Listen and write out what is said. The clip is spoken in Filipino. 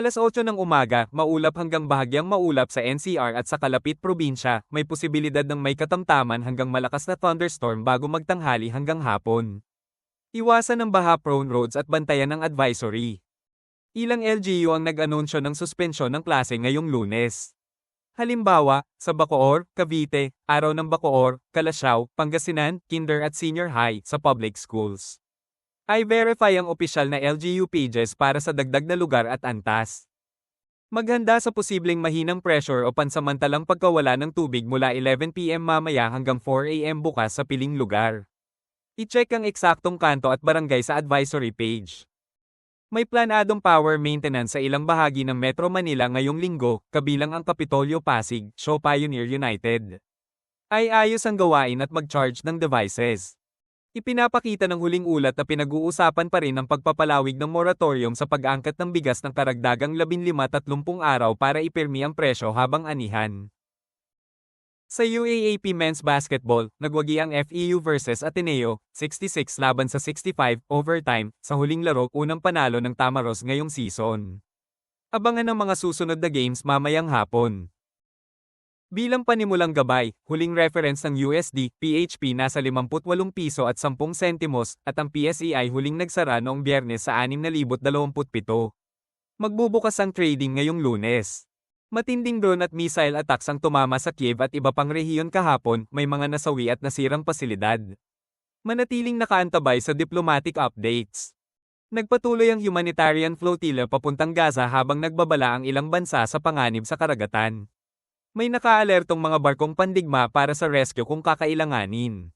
8 ng umaga, maulap hanggang bahagyang maulap sa NCR at sa kalapit probinsya, may posibilidad ng may katamtaman hanggang malakas na thunderstorm bago magtanghali hanggang hapon. Iwasan ng baha-prone roads at bantayan ng advisory. Ilang LGU ang nag-anunsyo ng suspensyon ng klase ngayong Lunes. Halimbawa, sa Bacoor, Cavite, Araw ng Bacoor, Calasiao, Pangasinan, Kinder at Senior High sa public schools. I-verify ang opisyal na LGU pages para sa dagdag na lugar at antas. Maghanda sa posibleng mahinang pressure o pansamantalang pagkawala ng tubig mula 11 PM mamaya hanggang 4 AM bukas sa piling lugar. I-check ang eksaktong kanto at barangay sa advisory page. May planadong power maintenance sa ilang bahagi ng Metro Manila ngayong linggo, kabilang ang Kapitolyo Pasig, Shaw Pioneer United. Ay ayos ang gawain at mag-charge ng devices. Ipinapakita ng huling ulat na pinag-uusapan pa rin ang pagpapalawig ng moratorium sa pag-angkat ng bigas ng karagdagang 15-30 araw para ipirmi ang presyo habang anihan. Sa UAAP Men's Basketball, nagwagi ang FEU versus Ateneo, 66-65 overtime, sa huling laro unang panalo ng Tamaros ngayong season. Abangan ang mga susunod na games mamayang hapon. Bilang panimulang gabay, huling reference ng USD, PHP nasa 58 piso at 10 sentimos, at ang PSEI huling nagsara noong Biyernes sa 6,027. Magbubukas ang trading ngayong Lunes. Matinding drone at missile attacks ang tumama sa Kiev at iba pang rehiyon kahapon, may mga nasawi at nasirang pasilidad. Manatiling nakaantabay sa diplomatic updates. Nagpatuloy ang humanitarian flotilla papuntang Gaza habang nagbabala ang ilang bansa sa panganib sa karagatan. May nakaalertong mga barkong pandigma para sa rescue kung kakailanganin.